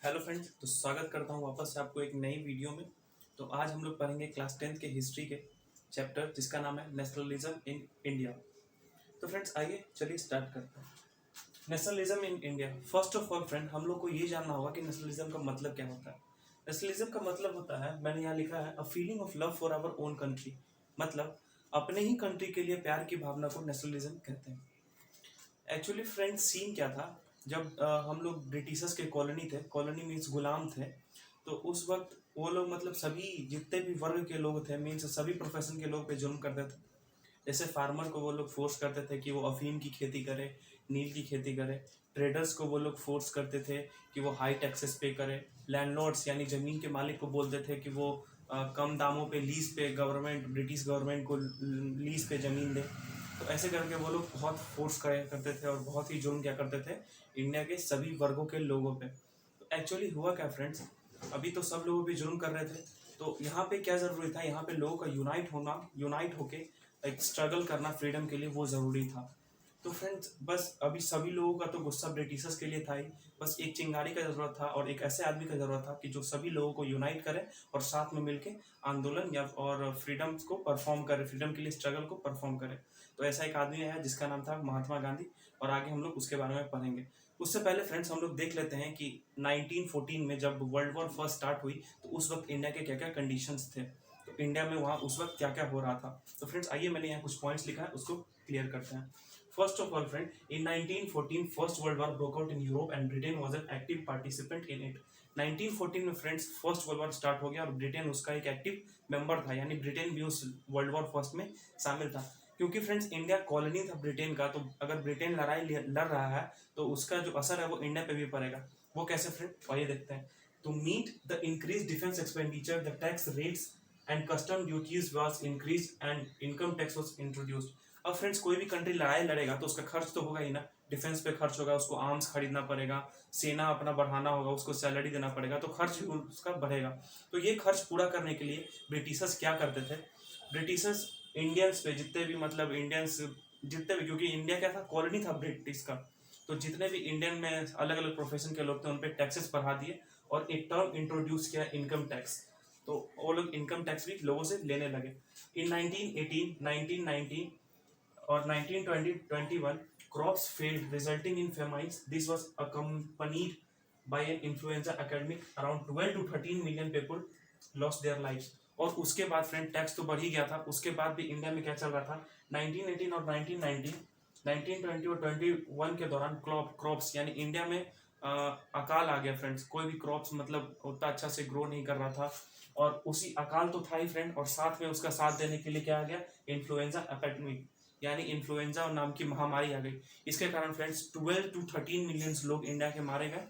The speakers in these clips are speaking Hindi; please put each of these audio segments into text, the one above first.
हेलो फ्रेंड्स, तो स्वागत करता हूँ वापस से आपको एक नई वीडियो में। तो आज हम लोग पढ़ेंगे क्लास 10th के हिस्ट्री के चैप्टर जिसका नाम है नेशनलिज्म इन इंडिया। तो फ्रेंड्स आइए चलिए स्टार्ट करते हैं। Nationalism in India. First of all friend, हम लोग को ये जानना होगा कि नेशनलिज्म का मतलब क्या होता है। नेशनलिज्म का मतलब होता है, मैंने यहाँ लिखा है, a feeling of love for our own country. मतलब अपने ही कंट्री के लिए प्यार की भावना को नेशनलिज्म कहते हैं। एक्चुअली फ्रेंड्स सीन क्या था, जब हम लोग ब्रिटिशर्स के कॉलोनी थे, कॉलोनी मीन्स गुलाम थे, तो उस वक्त वो लोग मतलब सभी जितने भी वर्ग के लोग थे, मीन्स सभी प्रोफेशन के लोग पे जुल्म करते थे। जैसे फार्मर को वो लोग फोर्स करते थे कि वो अफीम की खेती करे, नील की खेती करे। ट्रेडर्स को वो लोग फोर्स करते थे कि वो हाई टैक्सेस पे करे। लैंडलॉर्ड्स यानी ज़मीन के मालिक को बोलते थे कि वो कम दामों पे लीज पे गवर्नमेंट, ब्रिटिश गवर्नमेंट को लीज पे ज़मीन दे। तो ऐसे करके वो लोग बहुत फोर्स करते थे और बहुत ही जुल्म क्या करते थे इंडिया के सभी वर्गों के लोगों पे। तो एक्चुअली हुआ क्या फ्रेंड्स, अभी तो सब लोगों पे जुल्म कर रहे थे, तो यहाँ पे क्या ज़रूरी था, यहाँ पे लोगों का यूनाइट होके एक स्ट्रगल करना फ्रीडम के लिए वो ज़रूरी था। तो फ्रेंड्स बस अभी सभी लोगों का तो गुस्सा ब्रिटिशर्स के लिए था ही, बस एक चिंगारी का ज़रूरत था और एक ऐसे आदमी का ज़रूरत था कि जो सभी लोगों को यूनाइट करे और साथ में मिलके आंदोलन या और फ्रीडम को परफॉर्म करे, फ्रीडम के लिए स्ट्रगल को परफॉर्म करे। तो ऐसा एक आदमी है जिसका नाम था महात्मा गांधी, और आगे हम लोग उसके बारे में पढ़ेंगे। उससे पहले फ्रेंड्स हम लोग देख लेते हैं कि 1914 में जब वर्ल्ड वॉर फर्स्ट स्टार्ट हुई तो उस वक्त इंडिया के क्या क्या कंडीशंस थे, तो इंडिया में वहाँ उस वक्त क्या क्या हो रहा था। तो फ्रेंड्स आइए, मैंने यहाँ कुछ पॉइंट्स लिखा है, उसको क्लियर करते हैं। First of all, friend, in 1914, First World War broke out in Europe and Britain was an active participant in it. 1914 में friends first world war start हो गया और ब्रिटेन उसका एक एक्टिव मेंबर था, यानी ब्रिटेन भी उस वर्ल्ड वॉर फर्स्ट में शामिल था। क्योंकि फ्रेंड्स इंडिया कॉलोनी था ब्रिटेन का, तो अगर ब्रिटेन लड़ाई लड़ रहा है तो उसका जो असर है वो इंडिया पे भी पड़ेगा। वो कैसे फ्रेंड, आइए देखते हैं। To meet the increase defence expenditure, the tax rates and custom duties was increase and income tax was introduced. अब फ्रेंड्स कोई भी कंट्री लड़ाई लड़ेगा तो उसका खर्च तो होगा ही ना, डिफेंस पे खर्च होगा, उसको आर्म्स खरीदना पड़ेगा, सेना अपना बढ़ाना होगा, उसको सैलरी देना पड़ेगा, तो खर्च भी उसका बढ़ेगा। तो ये खर्च पूरा करने के लिए ब्रिटिशर्स क्या करते थे, ब्रिटिशर्स इंडियंस पे जितने भी मतलब इंडियंस जितने भी, क्योंकि इंडिया क्या था, कॉलोनी था ब्रिटिश का, तो जितने भी इंडियन में अलग अलग प्रोफेशन के लोग थे उन पे टैक्सेस बढ़ा दिए और एक टर्म इंट्रोड्यूस किया, इनकम टैक्स। तो वो लोग इनकम टैक्स भी लोगों से लेने लगे। इन 1918, 1919 or 1920-21, crops failed, resulting in famines. This was accompanied by an influenza epidemic. Around 12 to 13 million people lost their lives. और उसके बाद फ्रेंड टैक्स तो बढ़ ही गया था, उसके बाद भी इंडिया में क्या चल रहा था, 1918 और 1919, 1920 और 21 के दौरान क्रॉप्स यानी इंडिया में अकाल आ गया फ्रेंड्स। कोई भी क्रॉप्स मतलब उतना अच्छा से ग्रो नहीं कर रहा था, और उसी अकाल तो था ही फ्रेंड, और साथ में उसका साथ देने के लिए क्या आ गया, इन्फ्लुएंजा एपिडेमिक, यानी इन्फ्लुएंजा नाम की महामारी आ गई। इसके कारण फ्रेंड्स 12 टू 13 मिलियंस लोग इंडिया के मारे गए।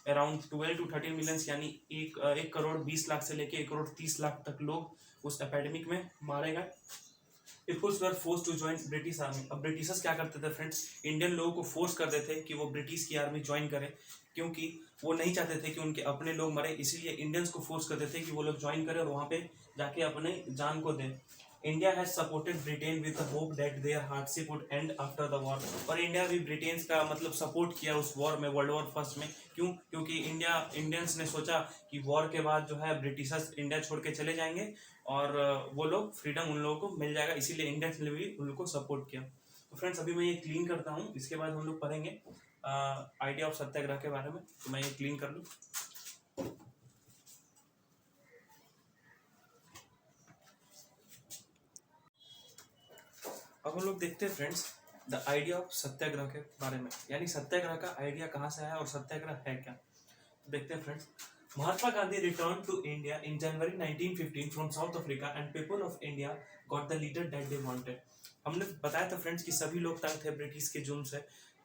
अराउंड 12 टू 13 मिलियंस यानी एक करोड़ 20 लाख से लेके 1 करोड़ 30 लाख तक लोग उस एपिडेमिक में मारे गए। Peoples were force to join British army. अब ब्रिटिशर्स क्या करते थे फ्रेंड्स, इंडियन लोगों को फोर्स करते थे कि वो ब्रिटिश की आर्मी ज्वाइन करें, क्योंकि वो नहीं चाहते थे कि उनके अपने लोग मरे, इसीलिए इंडियंस को फोर्स करते थे कि वो लोग ज्वाइन करें और वहाँ पे जाके अपने जान को दें। India has supported Britain with the hope that their hardship would end after the war. और इंडिया भी ब्रिटेन का मतलब सपोर्ट किया उस वॉर में, वर्ल्ड वॉर फर्स्ट में। क्यों? क्योंकि इंडियंस ने सोचा कि वॉर के बाद जो है ब्रिटिशर्स इंडिया छोड़ के चले जाएंगे और वो लोग फ्रीडम उन लोगों को मिल जाएगा, इसीलिए इंडियंस ने भी उन लोगों को सपोर्ट किया। तो फ्रेंड्स अभी मैं ये क्लीन करता हूँ, इसके बाद हम लोग पढ़ेंगे आइडिया ऑफ सत्याग्रह के बारे में। तो मैं ये क्लीन कर लूँ। अब हम लोग देखते हैं फ्रेंड्स द आइडिया ऑफ सत्याग्रह के बारे में, यानी सत्याग्रह का आइडिया कहाँ से आया और सत्याग्रह है क्या। तो देखते हैं friends. Mahatma Gandhi return to India in January 1915 from South Africa and people of India got the leader that they wanted. हमने बताया था फ्रेंड्स कि सभी लोग तंग थे ब्रिटिश के जुल्म से,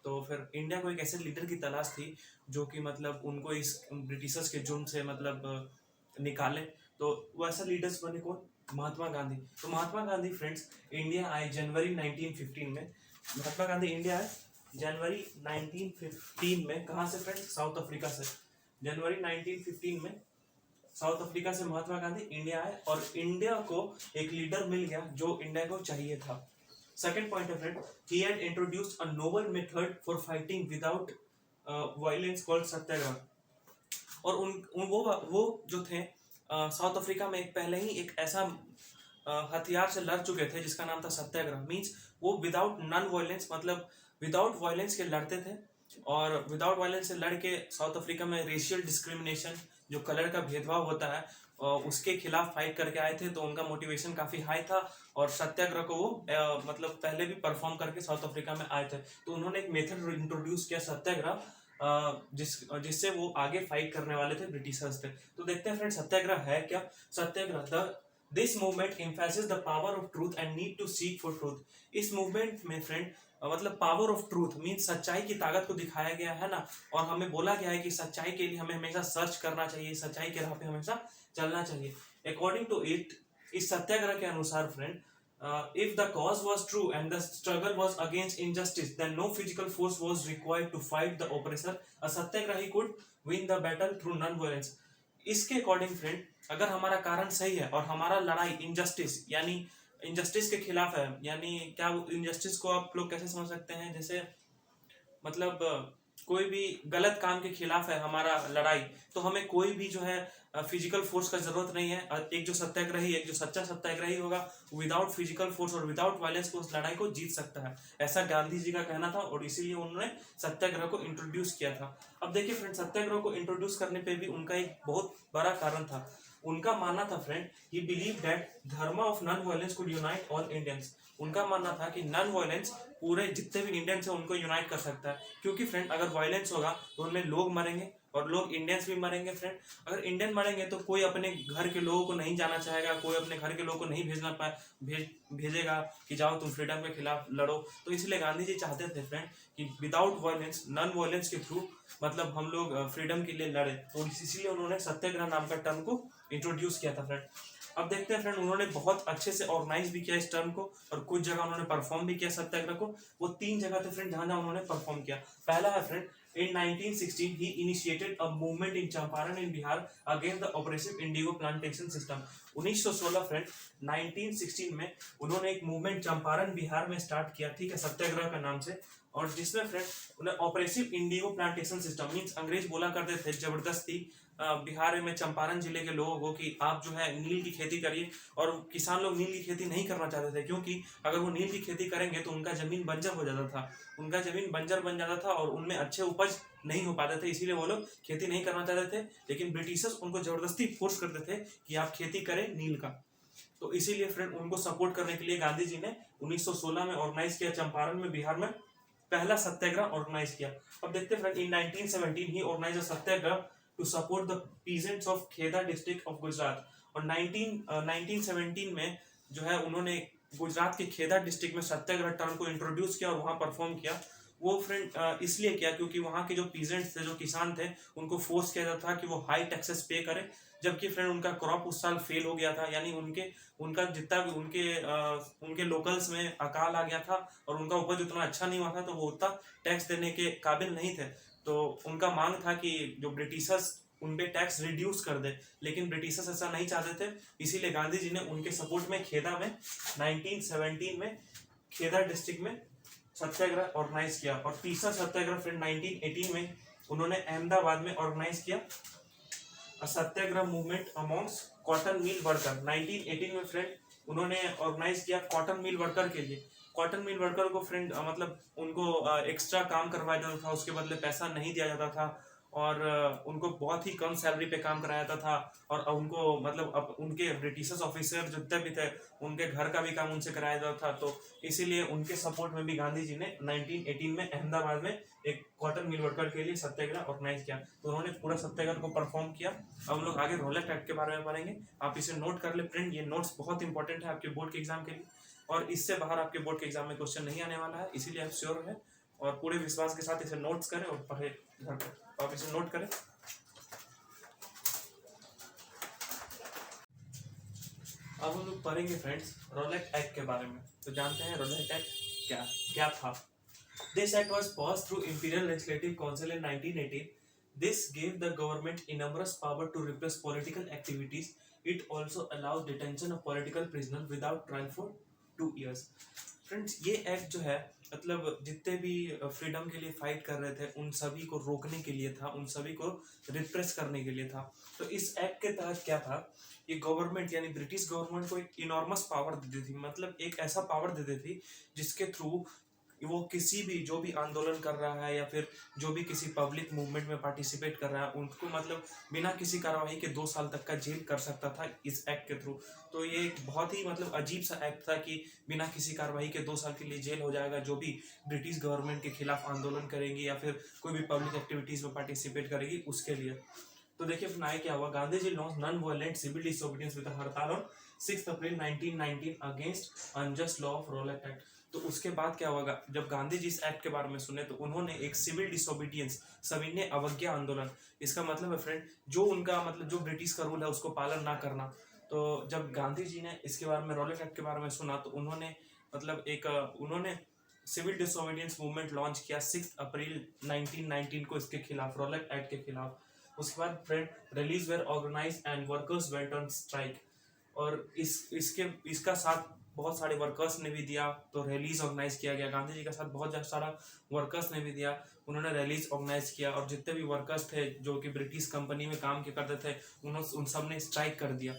तो फिर इंडिया को एक ऐसे लीडर की तलाश थी जो कि मतलब उनको इस ब्रिटिशर्स के जुल्म से मतलब निकाले। तो वो ऐसा लीडर्स बने कौन, महात्मा गांधी। तो महात्मा गांधी फ्रेंड्स इंडिया आए जनवरी 1915 में। महात्मा गांधी इंडिया आए जनवरी 1915 में। कहाँ से फ्रेंड्स, साउथ अफ्रीका से। जनवरी 1915 में साउथ अफ्रीका से महात्मा गांधी इंडिया आए और इंडिया को एक लीडर मिल गया जो इंडिया को चाहिए था। सेकंड पॉइंट है friend, he had introduced a noble method for fighting without violence called satyagraha. और वो जो थे साउथ अफ्रीका में पहले ही एक ऐसा हथियार से लड़ चुके थे जिसका नाम था सत्याग्रह। मीन्स वो विदाउट नॉन वायलेंस, मतलब विदाउट वायलेंस के लड़ते थे, और विदाउट वायलेंस से लड़ के साउथ अफ्रीका में रेशियल डिस्क्रिमिनेशन, जो कलर का भेदभाव होता है, उसके खिलाफ फाइट करके आए थे। तो उनका मोटिवेशन काफी हाई था, और सत्याग्रह को वो मतलब पहले भी परफॉर्म करके साउथ अफ्रीका में आए थे। तो उन्होंने एक मेथड इंट्रोड्यूस किया सत्याग्रह, जिससे वो आगे फाइट करने वाले थे ब्रिटिशर्स थे। तो देखते हैं फ्रेंड सत्याग्रह है क्या। Satyagraha this movement emphasis the power of truth and need to seek for truth. इस मूवमेंट में फ्रेंड मतलब पावर ऑफ ट्रूथ मीन्स सच्चाई की ताकत को दिखाया गया है ना, और हमें बोला गया है कि सच्चाई के लिए हमें हमेशा सर्च करना चाहिए, सच्चाई के राह पे हमेशा चलना चाहिए। अकॉर्डिंग टू इट, इस सत्याग्रह के अनुसार friend, if the cause was true and the struggle was against injustice, then no physical force was required to fight the oppressor. A satyagrahi could win the battle through non-violence. इसके अकॉर्डिंग फ्रेंड, अगर हमारा कारण सही है और हमारा लड़ाई इनजस्टिस यानी इनजस्टिस के खिलाफ है, यानी क्या इनजस्टिस को आप लोग कैसे समझ सकते हैं, जैसे मतलब कोई भी गलत काम के खिलाफ है हमारा लड़ाई, तो हमें कोई भी जो है फिजिकल फोर्स का जरूरत नहीं है। एक जो सत्याग्रही, एक जो सच्चा सत्याग्रही होगा, विदाउट फिजिकल फोर्स और विदाउट वायलेंस को उस लड़ाई को जीत सकता है, ऐसा गांधी जी का कहना था, और इसीलिए उन्होंने सत्याग्रह को इंट्रोड्यूस किया था। अब देखिए फ्रेंड, सत्याग्रह को इंट्रोड्यूस करने पे भी उनका एक बहुत बड़ा कारण था। उनका मानना था फ्रेंड, ही बिलीव दैट धर्म of non violence could unite all Indians. उनका मानना था कि नॉन वायलेंस पूरे जितने भी इंडियंस हैं उनको यूनाइट कर सकता है, क्योंकि फ्रेंड अगर वायलेंस होगा तो उनमें लोग मरेंगे, और लोग इंडियंस भी मरेंगे फ्रेंड। अगर इंडियन मरेंगे तो कोई अपने घर के लोगों को नहीं जाना चाहेगा, कोई अपने घर के लोगों को नहीं भेजेगा कि जाओ तुम फ्रीडम के खिलाफ लड़ो। तो इसलिए गांधी जी चाहते थे फ्रेंड कि विदाउट वायलेंस, नॉन वायलेंस के थ्रू मतलब हम लोग फ्रीडम के लिए लड़े, और इसीलिए उन्होंने सत्याग्रह नाम का टर्म को इंट्रोड्यूस किया था फ्रेंड। अब देखते हैं फ्रेंड, उन्होंने बहुत अच्छे से ऑर्गेनाइज भी किया इस टर्म को, और कुछ जगह उन्होंने परफॉर्म भी किया सत्याग्रह को। वो 3 जगह थे फ्रेंड जहां उन्होंने परफॉर्म किया। पहला है friend, in 1916 he initiated a movement in Champaran in Bihar against the oppressive indigo plantation system. 1916 friend 1916 में उन्होंने एक मूवमेंट चंपारण बिहार में स्टार्ट किया, ठीक है, सत्याग्रह के नाम से, और जिसमें फ्रेंड उन्हें oppressive Indigo plantation system means अंग्रेज बोला करते थे जबरदस्ती बिहार में चंपारण जिले के लोगों को कि आप जो है नील की खेती करिए, और किसान लोग नील की खेती नहीं करना चाहते थे, क्योंकि अगर वो नील की खेती करेंगे तो उनका जमीन बंजर हो जाता था, उनका जमीन बंजर बन जाता था और उनमें अच्छे उपज नहीं हो पाते थे, इसीलिए वो लोग खेती नहीं करना चाहते थे। लेकिन ब्रिटिशर्स उनको जबरदस्ती फोर्स करते थे कि आप खेती करें नील का। तो इसीलिए फ्रेंड उनको सपोर्ट करने के लिए गांधी जी ने 1916 में ऑर्गेनाइज किया, चंपारण में बिहार में पहला सत्याग्रह ऑर्गेनाइज किया। अब देखते हैं friend, in 1917 he organise a satyagraha to support the peasants of Kheda district of Gujarat. और 1917 में जो है उन्होंने गुजरात के खेदा डिस्ट्रिक्ट में सत्याग्रह टर्म को इंट्रोड्यूस किया और वहां परफॉर्म किया। वो फ्रेंड इसलिए किया क्योंकि वहाँ के जो पीजेंट्स थे, जो किसान थे, उनको फोर्स किया जाता था कि वो हाई टैक्सेस पे करें, जबकि फ्रेंड उनका क्रॉप उस साल फेल हो गया था, यानी उनका जितना भी उनके लोकल्स में अकाल आ गया था और उनका उपज उतना अच्छा नहीं हुआ था, तो वो उतना टैक्स देने के काबिल नहीं थे। तो उनका मांग था कि जो ब्रिटिशर्स उन पे टैक्स रिड्यूस कर दे, लेकिन ब्रिटिशर्स ऐसा नहीं चाहते थे, इसीलिए गांधी जी ने उनके सपोर्ट में खेदा में 1917 में खेदा डिस्ट्रिक्ट में सत्याग्रह ऑर्गेनाइज किया। और तीसरा सत्याग्रह फ्रेंड 1918 में उन्होंने अहमदाबाद में ऑर्गेनाइज किया, satyagraha movement amongst cotton mill worker. 1918 में फ्रेंड उन्होंने ऑर्गेनाइज किया कॉटन मिल वर्कर के लिए। कॉटन मिल वर्कर को फ्रेंड मतलब उनको एक्स्ट्रा काम करवाया जाता था, उसके बदले पैसा नहीं दिया जाता था, और उनको बहुत ही कम सैलरी पे काम कराया जाता था, और उनको मतलब अब उनके ब्रिटिशर्स ऑफिसर जितने भी थे उनके घर का भी काम उनसे कराया जाता था। तो इसीलिए उनके सपोर्ट में भी गांधी जी ने 1918 में अहमदाबाद में एक कॉटन मिल वर्कर के लिए सत्याग्रह ऑर्गेनाइज किया। तो उन्होंने पूरा सत्याग्रह को परफॉर्म किया। अब हम लोग आगे रोलेट एक्ट के बारे में पढ़ेंगे, आप इसे नोट कर ले फ्रेंड, ये नोट्स बहुत इंपॉर्टेंट है आपके बोर्ड के एग्जाम के लिए, और इससे बाहर आपके बोर्ड के एग्जाम में क्वेश्चन नहीं आने वाला है, इसीलिए आप श्योर रहें और पूरे विश्वास के साथ इसे नोट्स करें और पढ़े घर पर। आप इसे नोट करें। अब हम लोग पढ़ेंगे फ्रेंड्स रोलेट एक्ट के बारे में। तो जानते हैं रोलेट एक्ट क्या था। This act was passed through Imperial Legislative Council in 1918. This gave the government enormous power to repress political activities. It also allowed detention of political prisoners without trial for 2 years. Friends ये एक्ट जो है मतलब जितने भी फ्रीडम के लिए फाइट कर रहे थे उन सभी को रोकने के लिए था, उन सभी को रिप्रेस करने के लिए था। तो इस एक्ट के तहत क्या था, ये गवर्नमेंट यानी ब्रिटिश गवर्नमेंट को एक इनॉर्मस पावर देती थी, मतलब एक ऐसा पावर देती थी जिसके थ्रू वो किसी भी जो भी आंदोलन कर रहा है या फिर जो भी किसी पब्लिक मूवमेंट में पार्टिसिपेट कर रहा है उनको मतलब बिना किसी कार्रवाई के 2 साल तक का जेल कर सकता था इस एक्ट के थ्रू। तो ये एक बहुत ही मतलब अजीब सा एक्ट था कि बिना किसी कार्रवाई के 2 साल के लिए जेल हो जाएगा जो भी ब्रिटिश गवर्नमेंट के खिलाफ आंदोलन करेंगे या फिर कोई भी पब्लिक एक्टिविटीज में पार्टिसिपेट करेगी उसके लिए। तो देखिए फिर आगे क्या हुआ, Gandhi ji launch non violent civil disobedience with hartal on 6 April 1919 against unjust law of Rowlatt Act. तो उसके बाद क्या होगा, जब गांधी जी इस एक्ट के बारे में सुने तो उन्होंने एक सिविल डिसोबीडियंस सविनय अवज्ञा आंदोलन, इसका मतलब है फ्रेंड जो उनका मतलब जो ब्रिटिश का रूल है उसको पालन ना करना। तो जब गांधी जी ने इसके बारे में रोलेट एक्ट के बारे में सुना तो उन्होंने मतलब एक उन्होंने सिविल डिसोबीडियंस मूवमेंट लॉन्च किया 6 अप्रैल 1919 को इसके खिलाफ, रोलेट एक्ट के खिलाफ। उसके बाद friend rallies were organise and workers went on strike, और इसका साथ बहुत सारे वर्कर्स ने भी दिया। तो रैलीज ऑर्गेनाइज किया गया, गांधी जी का साथ बहुत सारा वर्कर्स ने भी दिया, उन्होंने रैलीज ऑर्गेनाइज किया और जितने भी वर्कर्स थे जो कि ब्रिटिश कंपनी में काम किया करते थे उन्होंने उन सब ने स्ट्राइक कर दिया।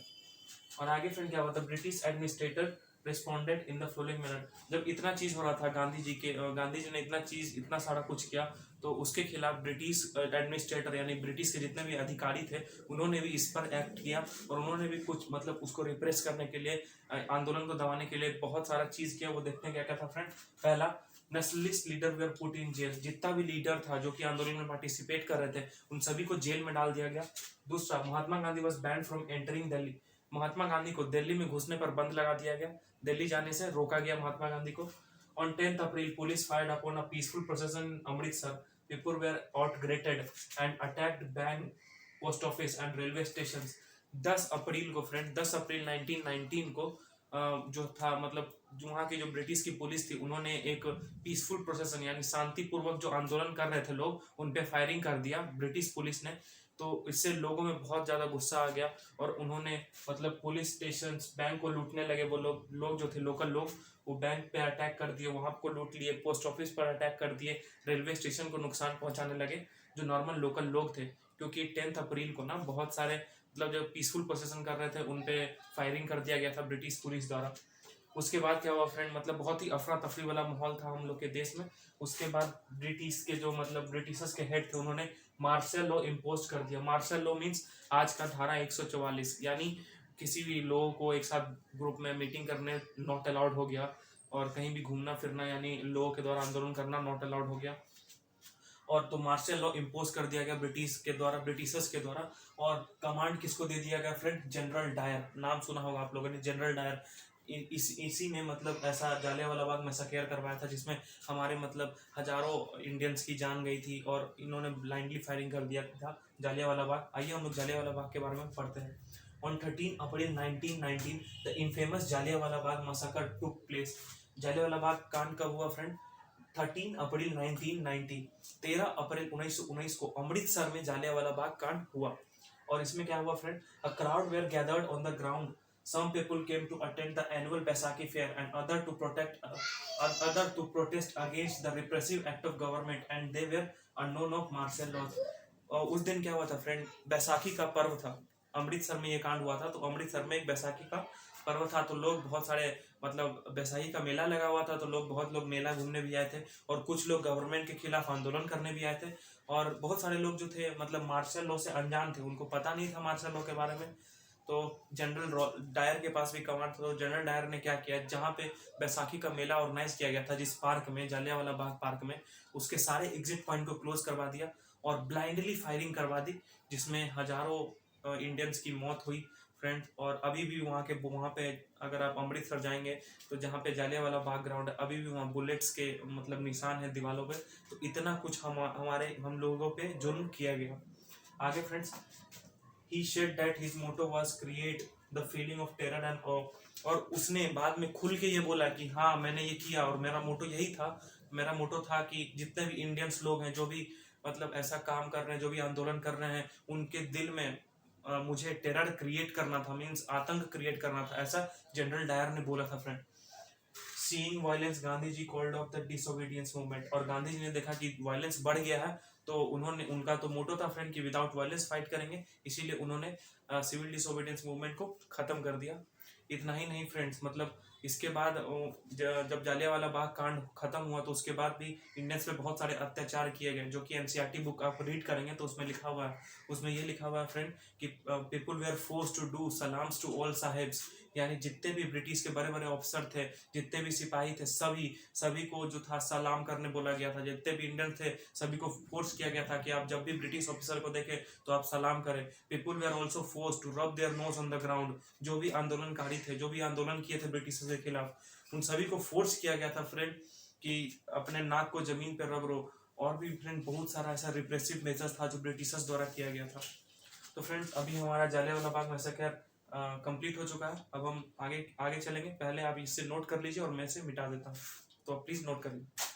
और आगे फ्रेंड क्या हुआ था, British administrator responded in the following manner. जब इतना चीज हो रहा था गांधी जी ने इतना सारा कुछ किया तो उसके खिलाफ ब्रिटिश एडमिनिस्ट्रेटर यानी ब्रिटिश के जितने भी अधिकारी थे उन्होंने भी इस पर एक्ट किया और उन्होंने भी कुछ मतलब उसको रिप्रेस करने के लिए आंदोलन को दबाने के लिए बहुत सारा चीज किया। वो देखते हैं क्या क्या था फ्रेंड। पहला, nationalist leader were put in jail, जितना भी लीडर था जो कि आंदोलन में पार्टिसिपेट कर रहे थे उन सभी को जेल में डाल दिया गया। दूसरा, Mahatma Gandhi was banned from entering Delhi, Mahatma Gandhi को दिल्ली में घुसने पर बंद लगा दिया गया, दिल्ली जाने से रोका गया महात्मा गांधी को। On 10th April police fired upon a peaceful procession in Amritsar, people were outraged and attacked bank, post office and railway station. 10 April को फ्रेंड 10 अप्रैल 1919 को जो था मतलब जो वहाँ की जो ब्रिटिश की पुलिस थी उन्होंने एक पीसफुल प्रोसेशन यानी शांतिपूर्वक जो आंदोलन कर रहे थे लोग उन पे फायरिंग कर दिया ब्रिटिश पुलिस ने। तो इससे लोगों में बहुत ज़्यादा गुस्सा आ गया और उन्होंने मतलब पुलिस स्टेशन बैंक को लूटने लगे। वो लोग जो थे लोकल लोग वो बैंक पे अटैक कर दिए, वहाँ को लूट लिए, पोस्ट ऑफिस पर अटैक कर दिए, रेलवे स्टेशन को नुकसान पहुंचाने लगे जो नॉर्मल लोकल लोग थे। क्योंकि 10 अप्रैल को ना बहुत सारे मतलब जो पीसफुल प्रोसेसन कर रहे थे उन पे फायरिंग कर दिया गया था ब्रिटिश पुलिस द्वारा। उसके बाद क्या हुआ फ्रेंड, मतलब बहुत ही अफरा तफरी वाला माहौल था हम लोग के देश में। उसके बाद ब्रिटिश के जो मतलब ब्रिटिशर्स के हेड थे उन्होंने मार्शल लॉ इम्पोज कर दिया। मार्शल लॉ मीन्स आज का धारा 144 यानी किसी भी लोगों को एक साथ ग्रुप में मीटिंग करने नॉट अलाउड हो गया और कहीं भी घूमना फिरना यानी लोगों के द्वारा आंदोलन करना नॉट अलाउड हो गया। और तो मार्शल लॉ इम्पोज कर दिया गया ब्रिटिशर्स के द्वारा। और कमांड किसको दे दिया गया फ्रेंड, जनरल डायर, नाम सुना होगा आप लोगों ने जनरल डायर। इसी ने मतलब ऐसा जालियांवाला बाग मैसेकर करवाया था जिसमें हमारे मतलब हजारों इंडियंस की जान गई थी और इन्होंने ब्लाइंडली फायरिंग कर दिया था जालियांवाला बाग। आइए हम लोग जालियांवाला बाग के बारे में पढ़ते हैं। On 13 April 1919 the infamous Jallianwala Bagh massacre took place. Jallianwala Bagh कांड कब हुआ फ्रेंड, 13 अप्रैल 1919, 13 अप्रैल 1919 को अमृतसर में जालियांवाला बाग कांड हुआ। और इसमें क्या हुआ friend, a crowd were gathered on the ground, some people came to attend the annual Baisakhi fair and other to protest against the repressive act of government and they were unknown of martial laws। और उस दिन क्या हुआ था फ्रेंड, बैसाखी का पर्व था, अमृतसर में ये कांड हुआ था। तो अमृतसर में एक बैसाखी का पर्व था तो लोग बहुत सारे मतलब बैसाखी का मेला लगा हुआ था तो बहुत लोग मेला घूमने भी आए थे और कुछ लोग गवर्नमेंट के खिलाफ आंदोलन करने भी आए थे। और बहुत सारे लोग जो थे मतलब मार्शल लॉ से अनजान थे, उनको पता नहीं था मार्शल लॉ के बारे में। तो जनरल डायर के पास भी कमांड था। तो जनरल डायर ने क्या किया, जहाँ पे बैसाखी का मेला ऑर्गेनाइज किया गया था जिस पार्क में, जालियांवाला बाग पार्क में, उसके सारे एग्जिट पॉइंट को क्लोज करवा दिया और ब्लाइंडली फायरिंग करवा दी जिसमें हजारों इंडियंस की मौत हुई फ्रेंड। और अभी भी वहाँ पे अगर आप अमृतसर जाएंगे तो जहाँ पे जालियांवाला बाग ग्राउंड है अभी भी वहाँ बुलेट्स के मतलब निशान है दीवारों पे। तो इतना कुछ हम लोगों पे जुल्म किया गया। आगे friends, he said that his motto was create the feeling of terror and awe। और उसने बाद में खुल के ये बोला कि हाँ मैंने ये किया और मेरा मोटो यही था, मेरा मोटो था कि जितने भी इंडियंस लोग हैं जो भी मतलब ऐसा काम कर रहे हैं, जो भी आंदोलन कर रहे हैं, उनके दिल में मुझे टेरर क्रिएट करना था, मीन्स आतंक क्रिएट करना था, ऐसा जनरल डायर ने बोला था friend. Seeing violence Gandhi ji called off the disobedience movement, और गांधी जी ने देखा कि वायलेंस बढ़ गया है, तो उन्होंने, उनका तो मोटो था फ्रेंड कि विदाउट वायलेंस फाइट करेंगे, इसीलिए उन्होंने सिविल डिसोबीडियंस मूवमेंट को खत्म कर दिया। इतना ही नहीं फ्रेंड्स, मतलब इसके बाद जब जालियांवाला बाग कांड खत्म हुआ तो उसके बाद भी इंडियंस पे बहुत सारे अत्याचार किए गए, जो कि एनसीईआरटी बुक आप रीड करेंगे तो उसमें लिखा हुआ है, उसमें ये लिखा हुआ है फ्रेंड कि people were forced to do salaams to all sahibs, यानी जितने भी ब्रिटिश के बड़े बड़े ऑफिसर थे, जितने भी सिपाही थे, सभी को जो था सलाम करने बोला गया था। जितने भी इंडियन थे सभी को फोर्स किया गया था कि आप जब भी ब्रिटिश ऑफिसर को देखें तो आप सलाम करें। People were also force to rub their nose on the ground, जो भी आंदोलनकारी थे, जो भी आंदोलन किए थे ब्रिटिश के खिलाफ, उन सभी को फोर्स किया गया था फ्रेंड कि अपने नाक को जमीन पर रगड़ो। और भी फ्रेंड बहुत सारा ऐसा रिप्रेसिव मेजर्स था जो ब्रिटिशर्स द्वारा किया गया था। तो फ्रेंड्स अभी हमारा जालियांवाला बाग मैसेकर कंप्लीट हो चुका है। अब हम आगे आगे चलेंगे, पहले आप इससे नोट कर लीजिए और मैं इसे मिटा देता हूँ, तो प्लीज नोट कर लीजिए।